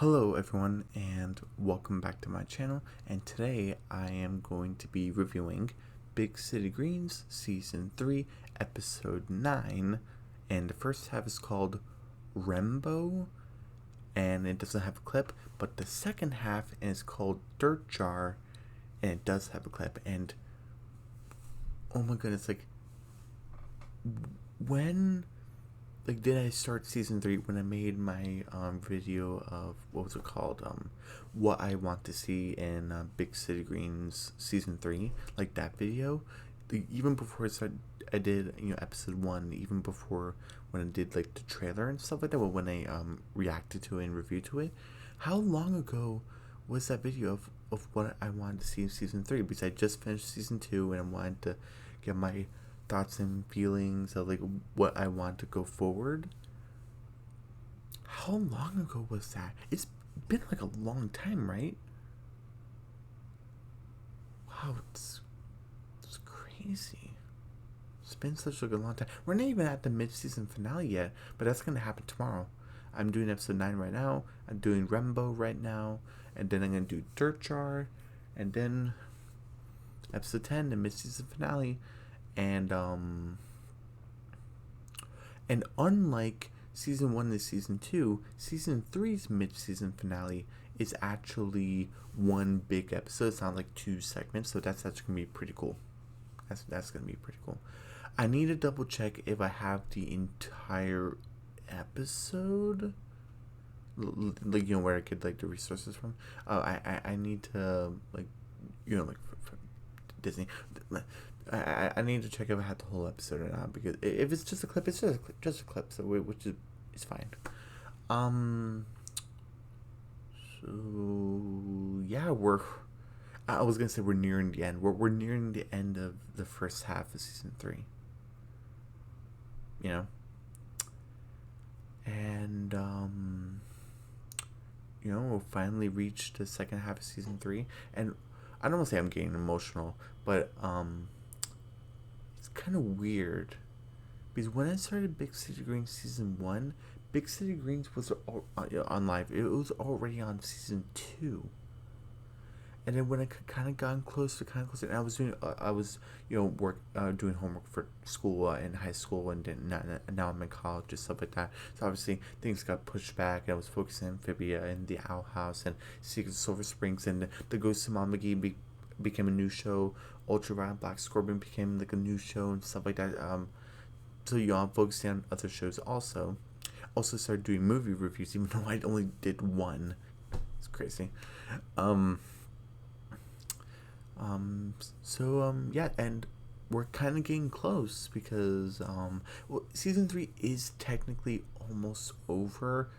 Hello everyone and welcome back to my channel, and today I am going to be reviewing Big City Greens Season 3 Episode 9, and the first half is called Rembo, and it doesn't have a clip, but the second half is called Dirt Jar, and it does have a clip. And oh my goodness, when did I start season 3 when I made my video of what was it called, what I want to see in Big City Greens season 3, like that video. Even before I did episode 1, even before when I did like the trailer and stuff like that, when I reacted to it and reviewed to it. How long ago was that video of what I wanted to see in season 3? Because I just finished season 2 and I wanted to get my thoughts and feelings of like what I want to go forward. How long ago was that? It's been like a long time, right? Wow, it's crazy. It's been such like a long time. We're not even at the mid-season finale yet, but that's gonna happen tomorrow. I'm doing episode 9 right now. I'm doing Rembo right now, and then I'm gonna do Dirt Jar, and then episode 10, the mid-season finale. And unlike season 1 and season 2, season 3's mid-season finale is actually one big episode. It's not like 2 segments, so that's gonna be pretty cool. That's gonna be pretty cool. I need to double check if I have the entire episode, like where I get like the resources from. I need to like for Disney. I need to check if I had the whole episode or not, because if it's just a clip, it's just a clip, so which is fine. So yeah, I was gonna say we're nearing the end. We're nearing the end of the first half of season 3. And we'll finally reach the second half of season 3, and I don't want to say I'm getting emotional, but it's kind of weird, because when I started Big City Greens season 1, Big City Greens was on live. It was already on season 2, and then when I kind of gotten closer, and I was doing doing homework for school in high school, and then now I'm in college and stuff like that. So obviously things got pushed back. I was focusing on Amphibia and the Owl House and Secrets of Silver Springs, and the Ghost of Mama McGee became a new show. Ultraviolet Black Scorpion became like a new show and stuff like that. So I'm focusing on other shows also. Also started doing movie reviews, even though I only did one. It's crazy. Yeah, and we're kind of getting close, because season 3 is technically almost over,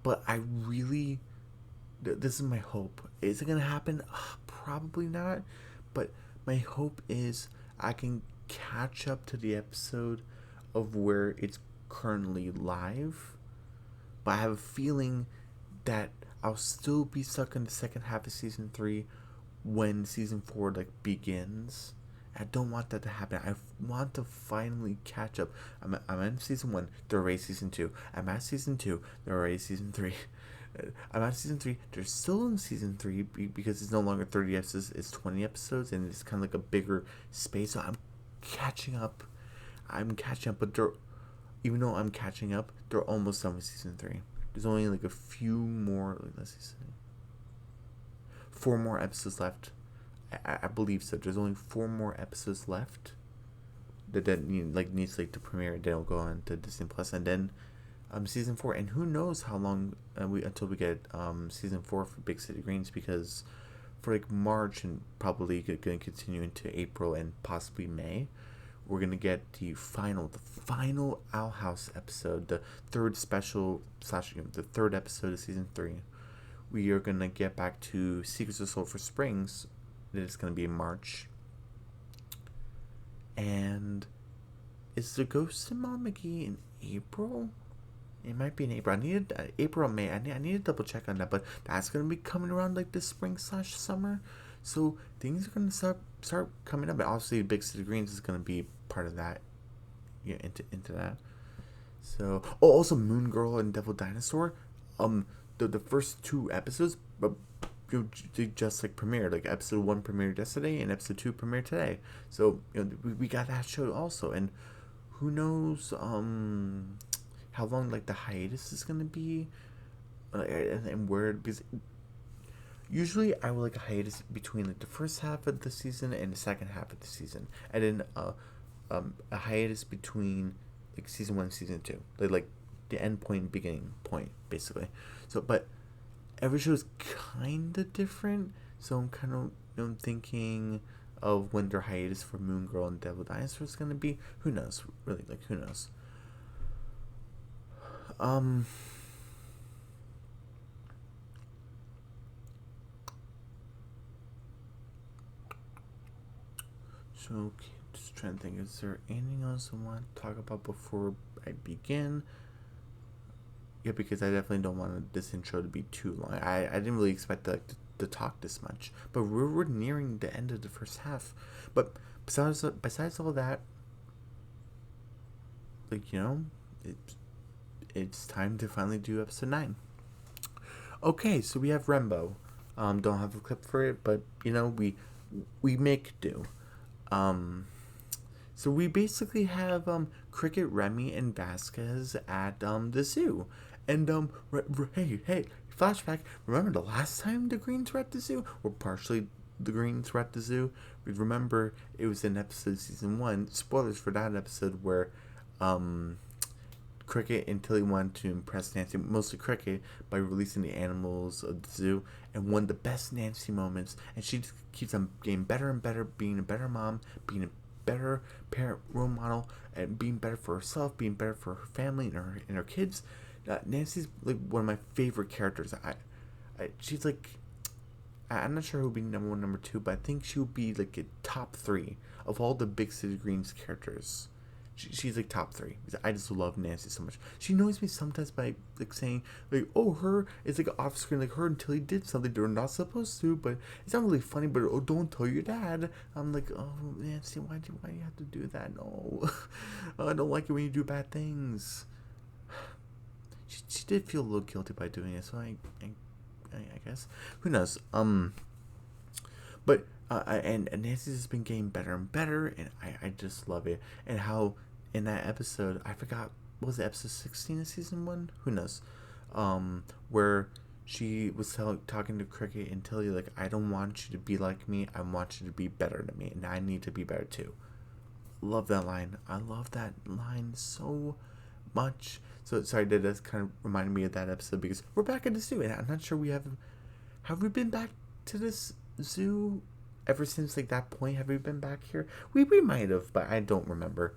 but I really, this is my hope. Is it gonna happen? Probably not, but my hope is I can catch up to the episode of where it's currently live, but I have a feeling that I'll still be stuck in the second half of season 3 when season 4 begins. I don't want that to happen. I want to finally catch up. I'm in season 1. They're already season 2. I'm at season 2. They're already season 3. I'm at season 3. They're still in season 3 because it's no longer 30 episodes. It's 20 episodes, and it's kind of like a bigger space. So I'm catching up. But even though I'm catching up, they're almost done with season 3. There's only like a few more. Let's see. 4 more episodes left. I believe so. There's only 4 more episodes left that needs to premiere. Then it'll go on to Disney Plus, and then season 4. And who knows how long until we get season 4 for Big City Greens, because for March, and probably going to continue into April and possibly May, we're gonna get the final Owl House episode, the third special / the third episode of season 3. We are gonna get back to Secrets of Sulphur Springs. It's gonna be in March, and is the Ghost of Mom McGee in April? It might be in April. I needed April or May. I need to double check on that, but that's gonna be coming around like this spring / summer. So things are gonna start coming up, and obviously Big City Greens is gonna be part of that. Into that. So also Moon Girl and Devil Dinosaur. the first two episodes, but they just like premiered. Like episode one premiered yesterday, and episode two premiered today. So we got that show also, and who knows how long like the hiatus is gonna be, and where, because usually I will like a hiatus between like the first half of the season and the second half of the season, and then a hiatus between like season one and season two, like the end point and beginning point basically. So, but every show is kind of different. So I'm kind of thinking of when their hiatus for Moon Girl and Devil Dinosaur is gonna be. Who knows? Really, like who knows? Um. So, okay, just trying to think. Is there anything else I want to talk about before I begin? Yeah, because I definitely don't want this intro to be too long. I didn't really expect to talk this much, but we're nearing the end of the first half. But besides all that, like it's time to finally do episode 9. Okay, so we have Rembo. Don't have a clip for it, but we make do. So we basically have Cricket, Remy, and Vasquez at the zoo, and hey, flashback. Remember the last time the Greens were at the zoo, or partially the Greens were at the zoo? Remember it was in episode season 1. Spoilers for that episode where Cricket and Tilly wanted to impress Nancy, mostly Cricket, by releasing the animals of the zoo, and one of the best Nancy moments, and she just keeps on getting better and better, being a better mom, being a better parent role model, and being better for herself, being better for her family and her kids. Nancy's like one of my favorite characters. She's like, I'm not sure who would be number 1, number 2, but I think she would be like a top 3 of all the Big City Greens characters. She's like top 3 because I just love Nancy so much. She annoys me sometimes by like saying like, oh, her is like off screen, like her until he did something they're not supposed to, but it's not really funny. But oh, don't tell your dad. I'm like, oh, Nancy, why do you have to do that? No, I don't like it when you do bad things. She did feel a little guilty by doing it, so I guess, who knows. But and Nancy's just been getting better and better, and I just love it. And how in that episode, I forgot, what was it, episode 16 of season 1? Who knows? Where she was talking to Cricket and Tilly, like, I don't want you to be like me, I want you to be better than me, and I need to be better too. Love that line. I love that line so much. So sorry, that kind of reminded me of that episode because we're back at the zoo, and I'm not sure have we been back to this zoo ever since like that point? Have we been back here? We might have, but I don't remember.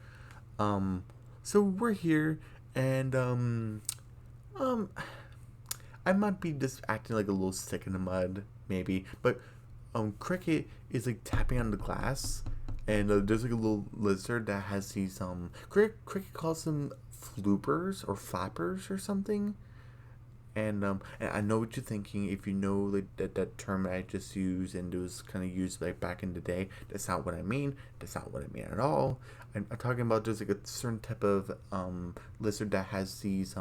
So we're here, and I might be just acting like a little stick in the mud, maybe, but Cricket is like tapping on the glass, and there's like a little lizard that has these Cricket calls them floopers or flappers or something. And I know what you're thinking. If you know like that term I just used and it was kind of used like back in the day, that's not what I mean. That's not what I mean at all. I'm talking about there's like a certain type of lizard that has these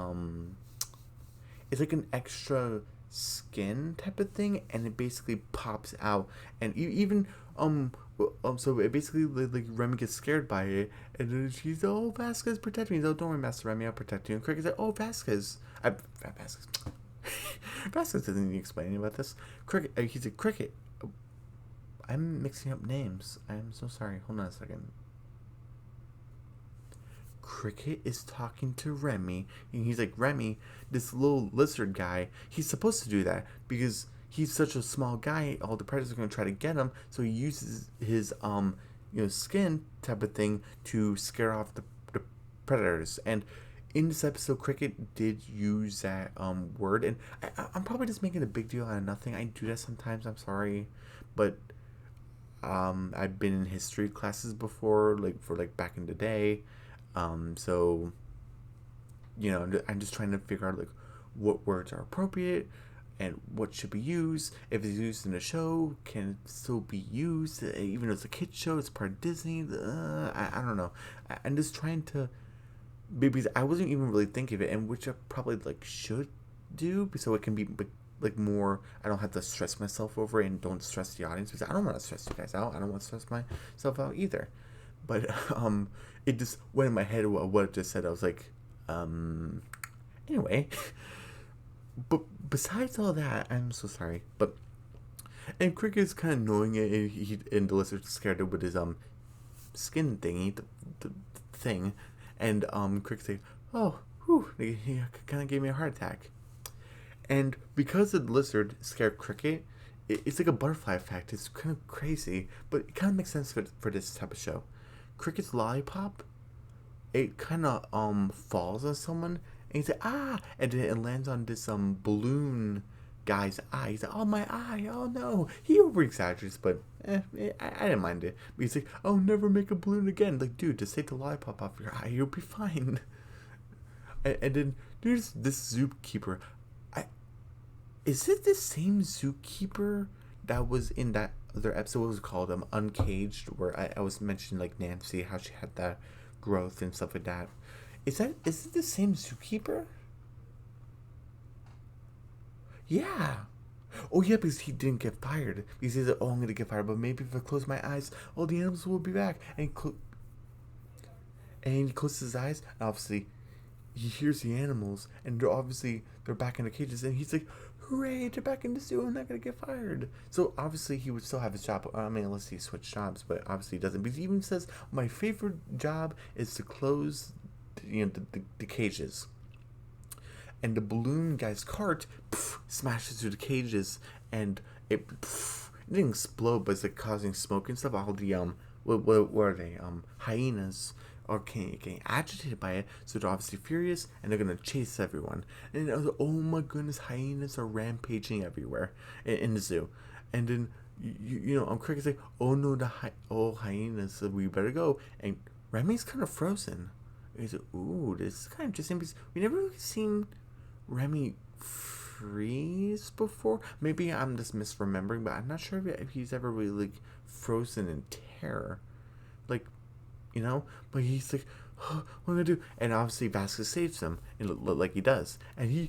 it's like an extra skin type of thing, and it basically pops out, and even so it basically like Remy gets scared by it, and then she's, oh, Vasquez, protect me. He's, oh, don't worry, Master Remy, I'll protect you. And Cricket's like, oh, Vasquez, Vasquez. Vasquez doesn't need to explain anything about this. Cricket, he's a Cricket. I'm mixing up names. I'm so sorry. Hold on a second. Cricket is talking to Remy, and he's like, Remy, this little lizard guy, he's supposed to do that because he's such a small guy, all the predators are going to try to get him, so he uses his skin type of thing to scare off the predators. And in this episode, Cricket did use that word, and I'm probably just making a big deal out of nothing. I do that sometimes, I'm sorry, but I've been in history classes before, like for like back in the day. So I'm just trying to figure out like what words are appropriate and what should be used. If it's used in a show, can it still be used? Even though it's a kid's show, it's part of Disney. I don't know. I'm just trying to, because I wasn't even really thinking of it, and which I probably like should do, so it can be like more. I don't have to stress myself over it and don't stress the audience because I don't want to stress you guys out. I don't want to stress myself out either. But it just went in my head what it just said. I was like, anyway. But besides all that, I'm so sorry. But and Cricket's kind of knowing it, and the lizard's scared with his skin thingy, the thing, and Cricket's like, oh, whew, he kind of gave me a heart attack. And because the lizard scared Cricket, it's like a butterfly effect. It's kind of crazy, but it kind of makes sense for this type of show. Cricket's lollipop, it kind of falls on someone, and he's like, ah, and then it lands on this balloon guy's eye. He's like, oh, my eye, oh no. He over exaggerates, but I didn't mind it. But he's like, I'll never make a balloon again. Like, dude, just take the lollipop off your eye, you'll be fine. And then there's this zookeeper. Is it the same zookeeper that was in that other episode? What was it called? Uncaged, where I was mentioning like Nancy, how she had that growth and stuff like that. Is it the same zookeeper? Yeah. Oh yeah, because he didn't get fired. Because he said, "Oh, I'm gonna get fired, but maybe if I close my eyes, all the animals will be back." And he closes his eyes. And obviously, he hears the animals, and they're back in the cages, and he's like, hooray, they're back in the zoo, I'm not gonna get fired. So obviously he would still have his job, I mean, unless he switched jobs, but obviously he doesn't, because he even says, my favorite job is to close the cages. And the balloon guy's cart smashes through the cages, and it didn't explode, but it's like causing smoke and stuff. All the what are they, hyenas are getting agitated by it, so they're obviously furious, and they're gonna chase everyone. And I was like, oh my goodness, hyenas are rampaging everywhere in the zoo. And then Cricket's like, oh no, hyenas, so we better go. And Remy's kind of frozen. He's like, ooh, this is kind of interesting because we never really seen Remy freeze before. Maybe I'm just misremembering, but I'm not sure if he's ever really like frozen in terror, like. But he's like, oh, what am I gonna do? And obviously Vasquez saves him, and like he does. And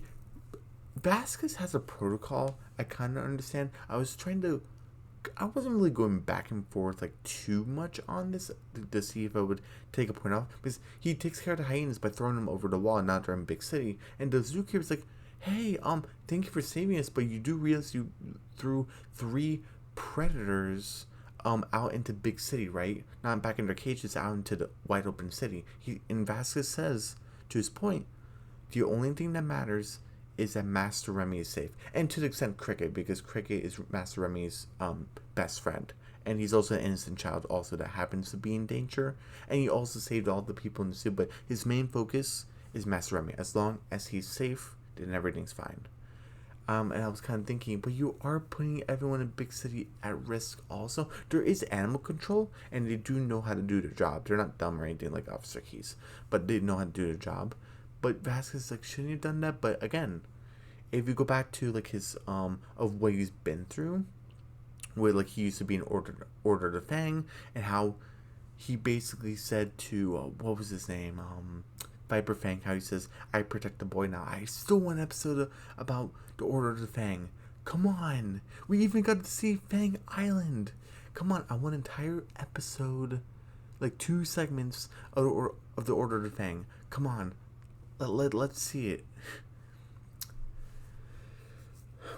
Vasquez has a protocol I kind of understand. I wasn't really going back and forth like too much on this to see if I would take a point off, because he takes care of the hyenas by throwing them over the wall, not during Big City. And the zookeeper's like, hey, thank you for saving us, but you do realize you threw 3 predators out into Big City, right? Not back in their cages, out into the wide open city. And Vasquez says, to his point, the only thing that matters is that Master Remy is safe. And to the extent Cricket, because Cricket is Master Remy's best friend. And he's also an innocent child also that happens to be in danger. And he also saved all the people in the zoo, but his main focus is Master Remy. As long as he's safe, then everything's fine. And I was kind of thinking, but you are putting everyone in Big City at risk also. There is animal control, and they do know how to do their job. They're not dumb or anything like Officer Keys, but they know how to do their job. But Vasquez is like, shouldn't you have done that? But again, if you go back to like his of what he's been through, where like he used to be in Order of the Fang, and how he basically said to what was his name, Viper Fang, how he says, I protect the boy now. I still want an episode about the Order of the Fang. Come on. We even got to see Fang Island. Come on. I want an entire episode, like 2 segments of the Order of the Fang. Come on. Let's see it.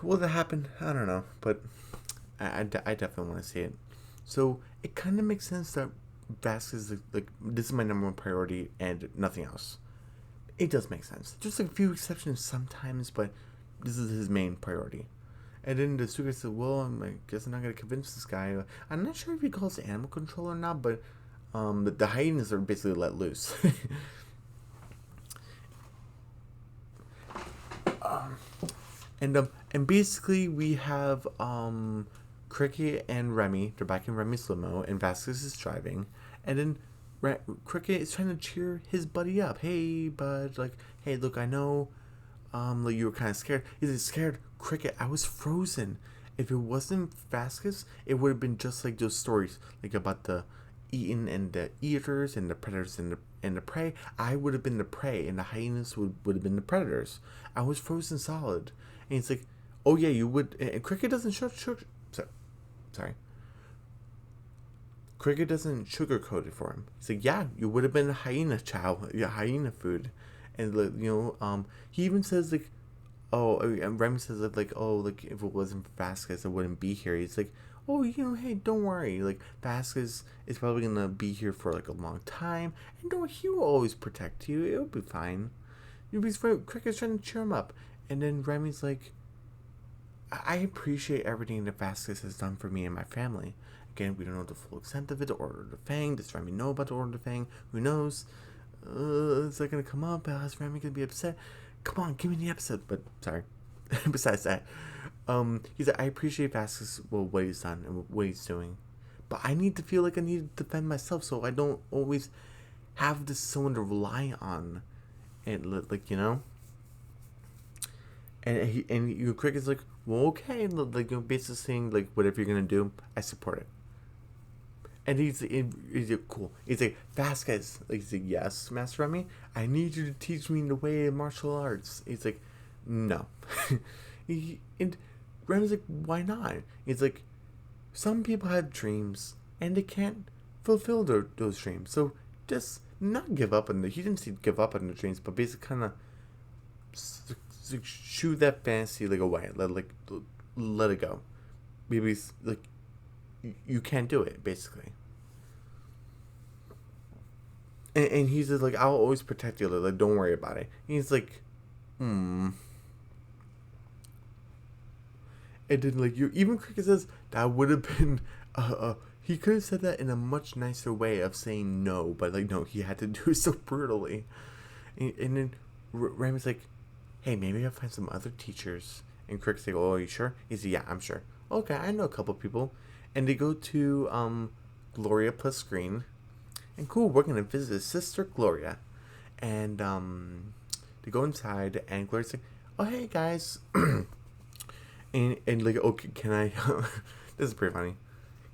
Will that happen? I don't know. But I definitely want to see it. So it kind of makes sense that Vasquez is like, this is my number 1 priority and nothing else. It does make sense. Just like a few exceptions sometimes, but this is his main priority. And then the sugar said, well, I guess I'm not going to convince this guy. I'm not sure if he calls it animal control or not, but the hyenas are basically let loose. And basically we have Cricket and Remy. They're back in Remy's limo, and Vasquez is driving. And then Cricket is trying to cheer his buddy up. Hey, bud, like, hey, look, I know, like you were kind of scared. He's like, scared, Cricket? I was frozen. If it wasn't Vasquez, it would have been just like those stories, like about the eaten and the eaters and the predators and the prey. I would have been the prey, and the hyenas would have been the predators. I was frozen solid, and it's like, oh yeah, you would. And Cricket doesn't sorry. Cricket doesn't sugarcoat it for him. He's like, yeah, you would have been a hyena hyena food, and he even says like, oh, and Remy says that like, oh, like if it wasn't for Vasquez, I wouldn't be here. He's like, oh, hey, don't worry, like Vasquez is probably gonna be here for like a long time, and don't he will always protect you. It'll be fine. You'll be fine. Cricket's trying to cheer him up, and then Remy's like, I appreciate everything that Vasquez has done for me and my family. Again, we don't know the full extent of it. The Order of the Fang. Does Remy know about the Order of the Fang? Who knows? Is that gonna come up? Is Remy gonna be upset? Come on, give me the episode. But sorry. Besides that, he's like, I appreciate Vasquez, what he's done and what he's doing, but I need to feel like I need to defend myself, so I don't always have this someone to rely on, and like And Cricket's like, well, okay, like basically saying like whatever you're gonna do, I support it. And he's like, cool. He's like, Vasquez. Like, he's like, yes, Master Remy, I need you to teach me the way of martial arts. He's like, no. And Remy's like, why not? He's like, some people have dreams and they can't fulfill those dreams. So just not give up on he didn't say give up on the dreams, but basically kind of shoo that fantasy like away. Let it go. Maybe like you can't do it, basically. And he's just like, I'll always protect you. Like, don't worry about it. And he's like, And then like even Cricket says that would have been he could have said that in a much nicer way of saying no, but like no, he had to do it so brutally. And then Remy's like, hey, maybe I'll find some other teachers. And Cricket's like, oh, are you sure? He's like, yeah, I'm sure. Okay, I know a couple people. And they go to Gloria plus Green. And cool, we're going to visit his sister, Gloria. And they go inside, and Gloria's like, oh, hey, guys. and like, okay, can I... this is pretty funny.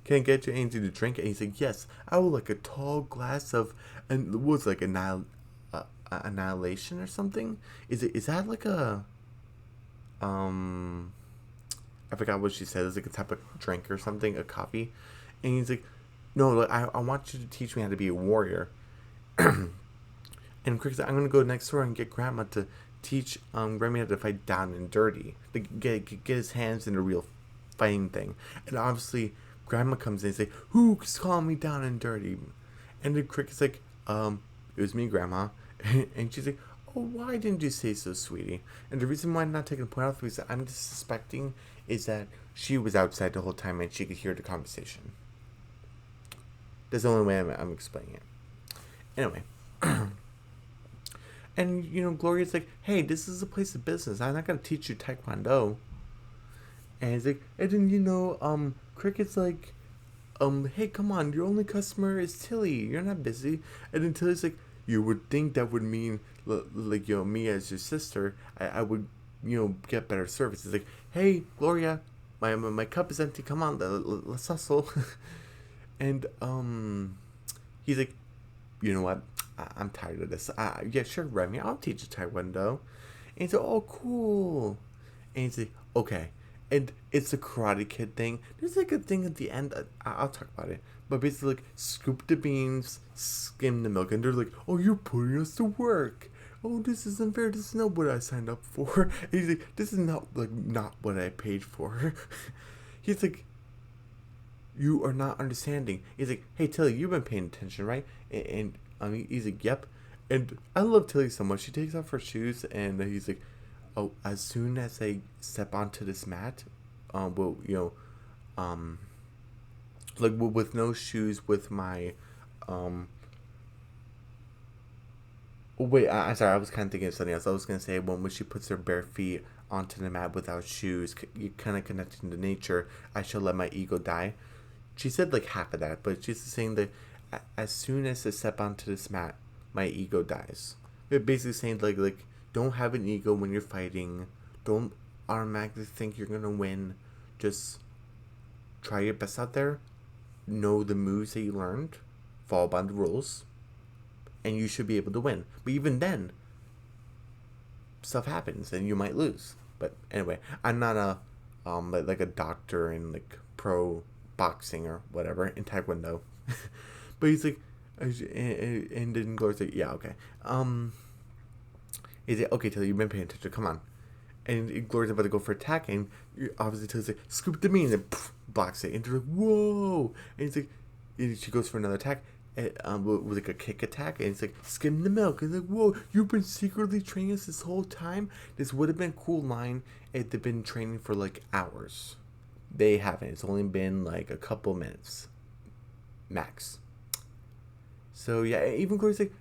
Can I get you anything to drink? And he's like, yes, I would like a tall glass of... And it was like annihilation or something. Is that like a... I forgot what she said. It's like a type of drink or something, a coffee. And he's like, no, like, I want you to teach me how to be a warrior. And Cricket's like, I'm gonna go next door and get Grandma to teach Remy how to fight down and dirty. Like get his hands in a real fighting thing. And obviously Grandma comes in and say, who's calling me down and dirty? And then Cricket's like, it was me, Grandma. And she's like, oh, why didn't you say so, sweetie? And the reason why I'm not taking the point off is that I'm just suspecting is that she was outside the whole time and she could hear the conversation. That's the only way I'm explaining it. Anyway. And, Gloria's like, hey, this is a place of business. I'm not going to teach you Taekwondo. And he's like, and then, Cricket's like, hey, come on, your only customer is Tilly. You're not busy. And then Tilly's like, you would think that would mean, like, me as your sister, I would, get better service. It's like, hey, Gloria, my cup is empty. Come on, let's hustle. And, he's like, you know what? I'm tired of this. Yeah, sure, Remy, I'll teach you Taekwondo. And he's like, oh, cool. And he's like, okay. And it's a Karate Kid thing. There's like a thing at the end. I'll talk about it. But basically, like, scoop the beans, skim the milk. And they're like, oh, you're putting us to work. Oh, this isn't fair. This is not what I signed up for. And he's like, this is not what I paid for. He's like, you are not understanding. He's like, hey, Tilly, you've been paying attention, right? And he's like, yep. And I love Tilly so much. She takes off her shoes, and he's like, oh, as soon as I step onto this mat, like with no shoes, with my, oh, wait, I'm sorry, I was kind of thinking of something else. I was going to say, when she puts her bare feet onto the mat without shoes, you kind of connecting to nature, I shall let my ego die. She said like half of that, but she's saying that as soon as I step onto this mat, my ego dies. They're basically saying like don't have an ego when you're fighting. Don't automatically think you're gonna win. Just try your best out there. Know the moves that you learned, follow by the rules, and you should be able to win. But even then, stuff happens, and you might lose. But anyway, I'm not a like a doctor in like pro boxing or whatever in Taekwondo. But he's like, and then Gloria's like, yeah, okay. He's like, okay, Tilly, you've been paying attention. Come on. And Gloria's about to go for attack, and obviously Tilly's like, scoop the me, and then blocks it. And they're like, whoa! And he's like, and she goes for another attack, with like a kick attack, and it's like, skim the milk. And it's like, whoa, you've been secretly training us this whole time? This would have been a cool line if they've been training for like hours. They haven't. It's only been like a couple minutes. Max. So yeah, even Gloria's like,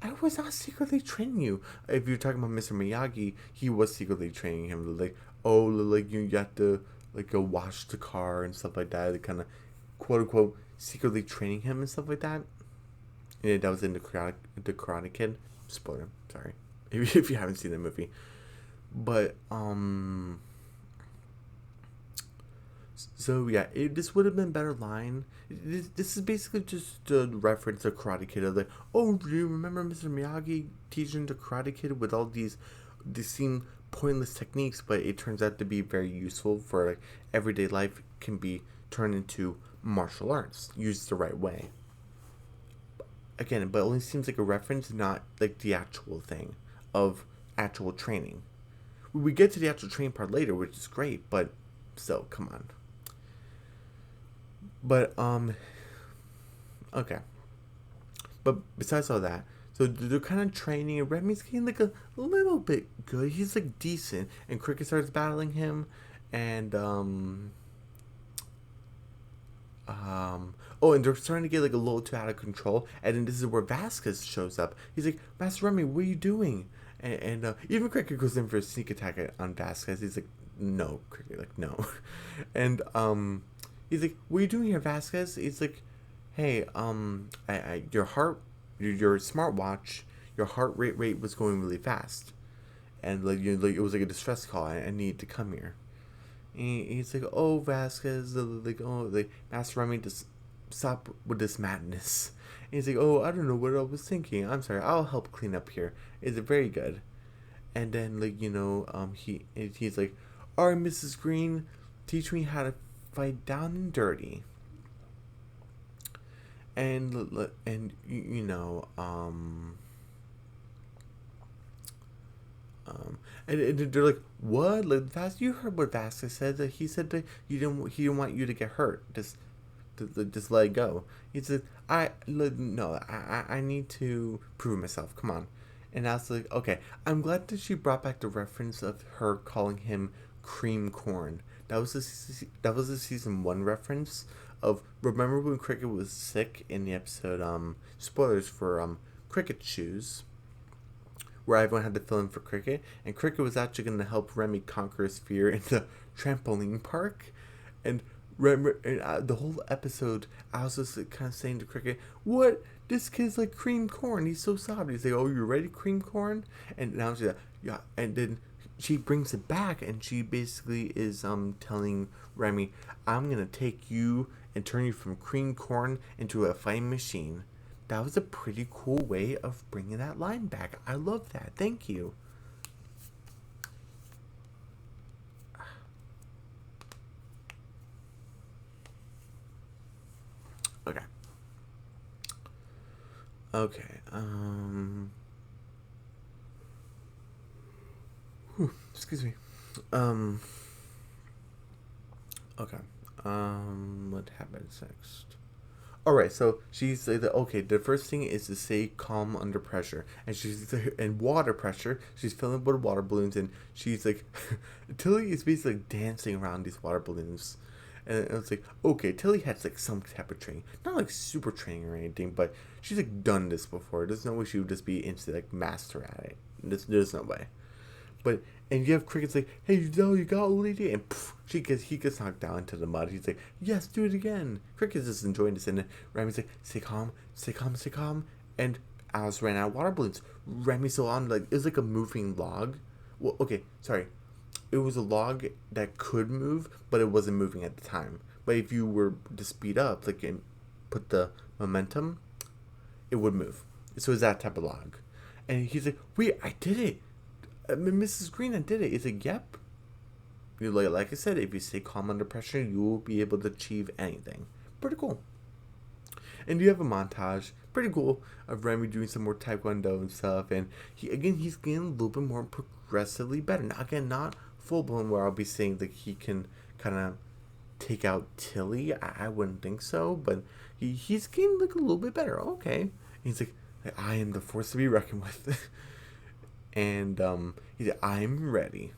I was not secretly training you. If you're talking about Mr. Miyagi, he was secretly training him. Like, oh, like you have to like go wash the car and stuff like that. They kind of, quote unquote, secretly training him and stuff like that. And that was in the Karate Kid. Spoiler, sorry, if you haven't seen the movie. But so yeah, this would have been a better line. This is basically just a reference to Karate Kid. Of like, oh, do you remember Mr. Miyagi teaching the Karate Kid with all these seem pointless techniques, but it turns out to be very useful for like everyday life. Can be turned into martial arts used the right way. Again, but it only seems like a reference, not like the actual thing of actual training. We get to the actual training part later, which is great, but still, come on. But okay. But besides all that, so they're kind of training, and Remy's getting like a little bit good. He's like decent, and Cricket starts battling him, and oh, and they're starting to get like a little too out of control. And then this is where Vasquez shows up. He's like, Master Remy, what are you doing? And even Cricket goes in for a sneak attack on Vasquez. He's like, no, Cricket, like no. And he's like, what are you doing here, Vasquez? He's like, hey, your smartwatch, your heart rate was going really fast, and like it was like a distress call. I need to come here. And he's like, oh, Vasquez, like Master Remy, just stop with this madness. And he's like, oh, I don't know what I was thinking. I'm sorry, I'll help clean up here. Is it very good? And then he's like, all right, Mrs. Green, teach me how to fight down and dirty. And and they're like, what? Like, you heard what Vasquez said. That he said that he didn't want you to get hurt. Just let it go. He said, I need to prove myself. Come on. And I was like, okay. I'm glad that she brought back the reference of her calling him cream corn. That was a season 1 reference of, remember when Cricket was sick in the episode, spoilers for Cricket Shoes, where everyone had to fill in for Cricket, and Cricket was actually going to help Remy conquer his fear in the trampoline park. And the whole episode, I was just kind of saying to Cricket, what? This kid's like cream corn. He's so soft. He's like, oh, you ready, cream corn? And now she's like, yeah. And then she brings it back, and she basically is telling Remy, I'm going to take you and turn you from cream corn into a fighting machine. That was a pretty cool way of bringing that line back. I love that. Thank you. Okay. Okay. Excuse me. Okay. What happens next? Alright, so she's like, okay, the first thing is to say calm under pressure. And she's in water pressure. She's filling with water balloons, and she's like, Tilly is basically dancing around these water balloons. And it's like, okay, Tilly has like some type of training. Not like super training or anything, but she's like done this before. There's no way she would just be instantly like master at it. There's no way. But, and you have Cricket's like, hey, you got lady, and poof, he gets knocked down into the mud. He's like, yes, do it again. Cricket's just enjoying this, and then Remy's like, stay calm, stay calm, stay calm. And Alice ran out of water balloons. Remy's still on, like, it was like a moving log. Well, okay, sorry. It was a log that could move, but it wasn't moving at the time. But if you were to speed up, like, and put the momentum, it would move. So it's that type of log. And he's like, wait, I did it. Mrs. Green, I did it. He's like, yep. You like I said, if you stay calm under pressure, you will be able to achieve anything. Pretty cool. And you have a montage, pretty cool, of Remy doing some more Taekwondo and stuff. And he's getting a little bit more progressively better. Now, again, not full blown where I'll be saying that he can kind of take out Tilly. I wouldn't think so, but he's getting like a little bit better. Okay, and he's like, I am the force to be reckoned with. And he's like, I'm ready.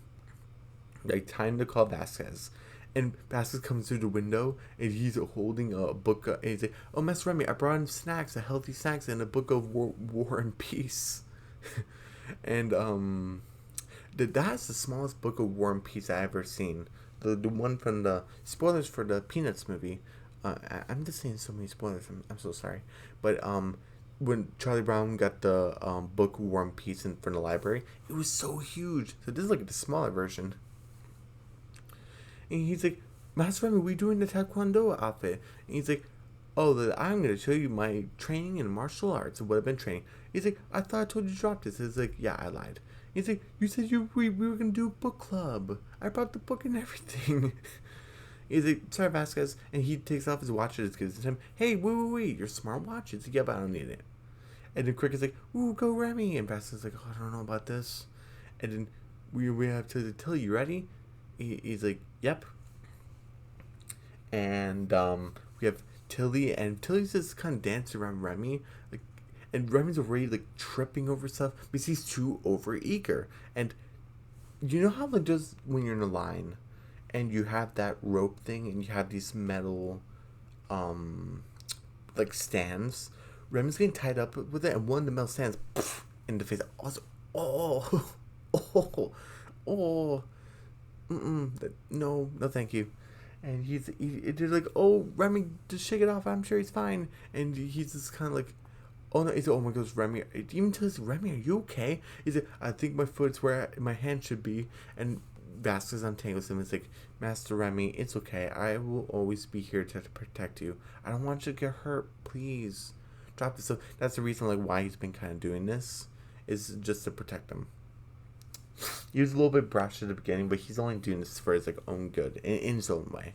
Like, time to call Vasquez. And Vasquez comes through the window, and he's holding a book. And he's like, "Oh, Master Remy, I brought in snacks, healthy snacks, and a book of War and Peace." And that's the smallest book of War and Peace I've ever seen. The one from the spoilers for the Peanuts movie. I'm just saying so many spoilers. I'm so sorry, but when Charlie Brown got the book War and Peace from the library, it was so huge. So this is like the smaller version. And he's like, Master Remy, we doing the Taekwondo outfit? And he's like, oh, I'm going to show you my training in martial arts and what I've been training. He's like, I thought I told you to drop this. He's like, yeah, I lied. He's like, you said we were going to do a book club. I brought the book and everything. He's like, sorry, Vasquez. And he takes off his watch and gives it to him. Hey, wait, your smartwatch? He's like, yeah, but I don't need it. And then Cricket's like, ooh, go Remy. And Vasquez's like, oh, I don't know about this. And then we have to tell you, ready? He's like, yep. And we have Tilly, and Tilly's just kind of dancing around Remy, like, and Remy's already like tripping over stuff because he's too over eager. And you know how like just when you're in a line, and you have that rope thing, and you have these metal, like stands. Remy's getting tied up with it, and one of the metal stands in the face. Also, oh. No, thank you. And they're like, oh, Remy, just shake it off. I'm sure he's fine. And he's just kind of like, oh no, he's like, oh my gosh, Remy. It even tells Remy, are you okay? He's like, I think my foot's where my hand should be. And Vasquez untangles him. It's like, Master Remy, it's okay. I will always be here to protect you. I don't want you to get hurt. Please drop this. So that's the reason like why he's been kind of doing this, is just to protect him. He was a little bit brash at the beginning, but he's only doing this for his like own good in his own way.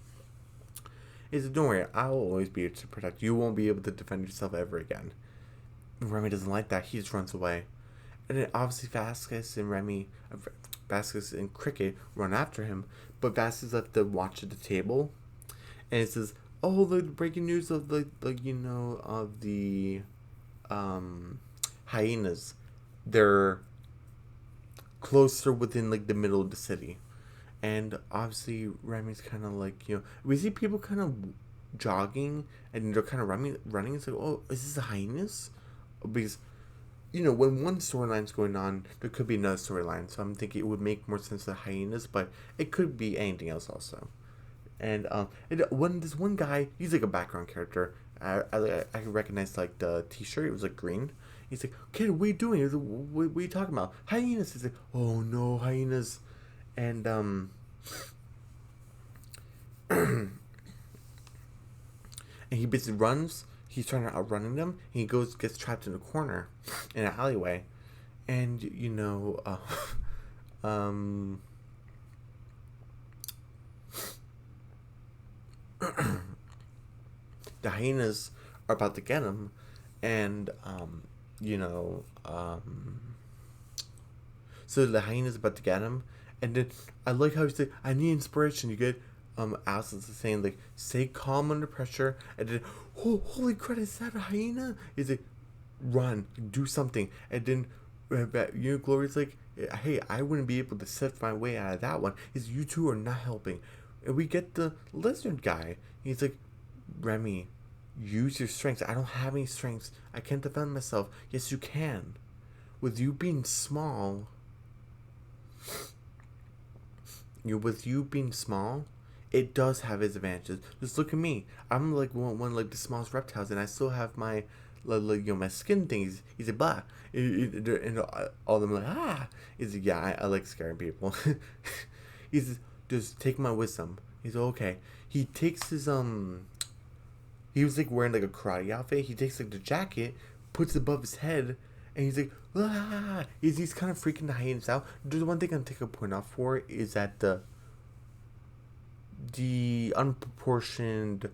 He said, don't worry, I will always be here to protect you. You won't be able to defend yourself ever again. Remy doesn't like that. He just runs away. And then obviously Vasquez and Cricket run after him, but Vasquez left the watch at the table, and it says, oh, the breaking news of the hyenas. They're closer within like the middle of the city. And obviously Remy's kind of like, we see people kind of jogging and they're kind of running. It's like, oh, is this the hyenas? Because when one storyline's going on, there could be another storyline, so I'm thinking it would make more sense to the hyenas, but it could be anything else also. And this one guy, he's like a background character. I recognize like the t-shirt. It was like green. He's like, kid, what are you doing? He's like, what are you talking about? Hyenas. He's like, oh no, hyenas. And and he basically runs. He's trying to outrunning them. And he gets trapped in a corner in an alleyway. And the hyenas are about to get him, and so the hyena's about to get him, and then I like how he said, I need inspiration. You get Alice is saying like, stay calm under pressure, and then, oh, holy crap, is that a hyena? Is it run, do something? And then Glory's like, hey, I wouldn't be able to sift my way out of that one. You two are not helping. And we get the lizard guy. He's like, Remy, use your strengths. I don't have any strengths. I can't defend myself. Yes, you can. With you being small, it does have its advantages. Just look at me. I'm like one of like the smallest reptiles, and I still have my my skin things. He's like, blah. And all of them are like, He's like, yeah, I like scaring people. He's just take my wisdom. He's like, okay. He takes his he was like wearing like a karate outfit. He takes like the jacket, puts it above his head, and he's like, ah! He's kind of freaking the hyenas out. The one thing I'm taking a point off for is that the unproportioned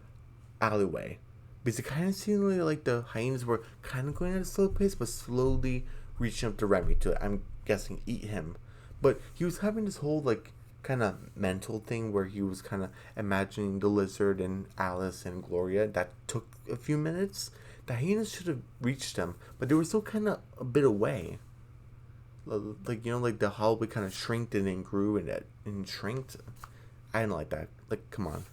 alleyway. Because it kind of seemed like the hyenas were kind of going at a slow pace, but slowly reaching up to Remy to, I'm guessing, eat him. But he was having this whole, like, kind of mental thing where he was kind of imagining the lizard and Alice and Gloria. That took a few minutes. The hyenas should have reached them, but they were still kind of a bit away. Like, like the hallway kind of shrinked and then grew and shrinked. I didn't like that. Like, come on.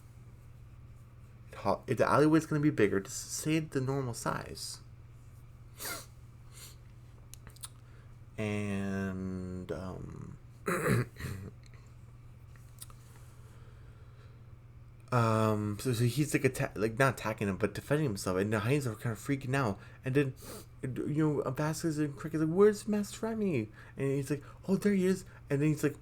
If the alleyway's going to be bigger, just say the normal size. And, so he's like not attacking him, but defending himself, and the hyenas are kind of freaking out. And then, Vasquez and Cricket's like, "Where's Master Remy?" And he's like, "Oh, there he is." And then he's like,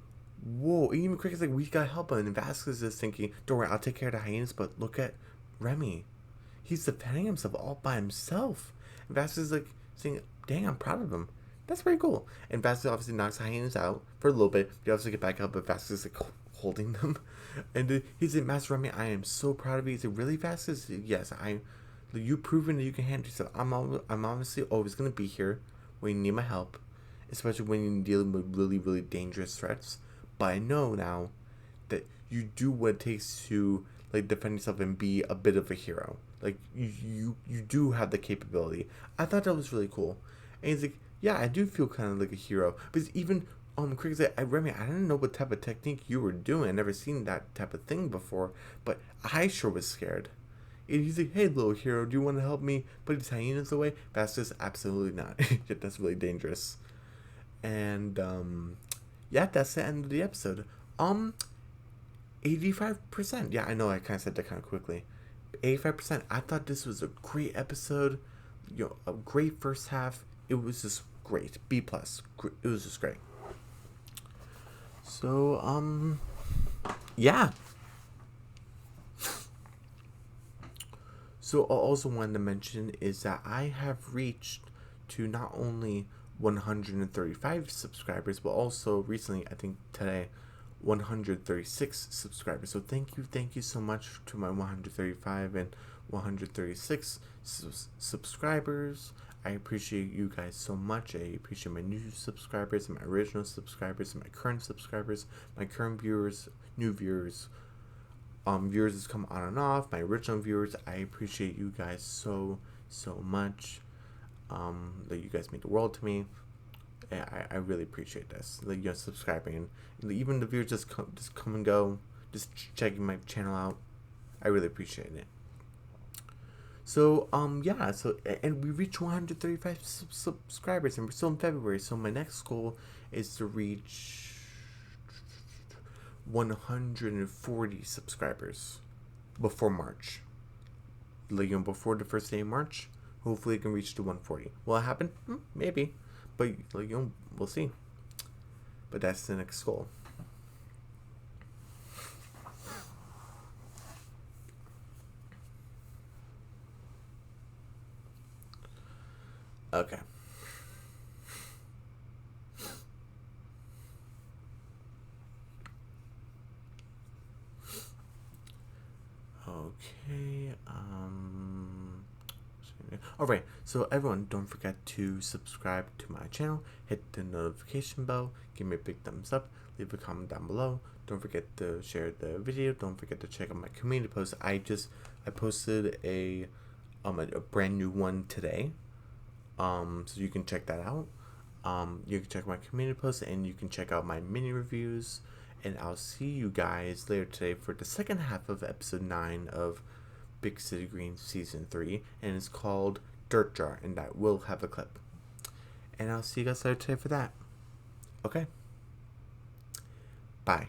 "Whoa!" And even Cricket's like, "We gotta help him." And Vasquez is thinking, "Don't worry, I'll take care of the hyenas." But look at Remy; he's defending himself all by himself. And Vasquez is like saying, "Dang, I'm proud of him. That's pretty cool." And Vasquez obviously knocks the hyenas out for a little bit. They obviously get back up, but Vasquez is like holding them. And he's like, "Master Remy, I am so proud of you." He's like, "Really, Vasquez?" "Yes, you've proven that you can handle yourself. I'm obviously always gonna be here when you need my help, especially when you're dealing with really, really dangerous threats. But I know now that you do what it takes to like defend yourself and be a bit of a hero. Like you do have the capability." I thought that was really cool. And he's like, "Yeah, I do feel kind of like a hero." Because even Cricket's like, "Remy, I didn't know what type of technique you were doing. I've never seen that type of thing before, but I sure was scared." And he's like, "Hey, little hero, do you want to help me put these hyenas away?" That's just absolutely not. That's really dangerous. And yeah, that's the end of the episode. 85%. Yeah, I know I kind of said that kind of quickly. 85%. I thought this was a great episode. A great first half. It was just great. B plus. It was just great. So yeah. So I also wanted to mention is that I have reached to not only 135 subscribers, but also recently, I think today, 136 subscribers. So thank you so much to my 135 and 136 subscribers. I appreciate you guys so much. I appreciate my new subscribers and my original subscribers and my current subscribers, my current viewers, new viewers, viewers has come on and off, my original viewers. I appreciate you guys so much. That you guys mean the world to me. I really appreciate this. Like, subscribing, and even the viewers just come and go, just checking my channel out. I really appreciate it. So yeah, so and we reached 135 subscribers, and we're still in February. So my next goal is to reach 140 subscribers before March. Like, before the first day of March, hopefully it can reach to 140. Will it happen? Maybe, but we'll see. But that's the next goal. Okay. Okay. Alright, so everyone, don't forget to subscribe to my channel, hit the notification bell, give me a big thumbs up, leave a comment down below. Don't forget to share the video. Don't forget to check out my community post. I posted a brand new one today. So you can check that out. You can check my community post, and you can check out my mini reviews. And I'll see you guys later today for the second half of episode 9 of Big City Green season 3, and it's called Dirt Jar, and that will have a clip. And I'll see you guys later today for that. Okay. Bye.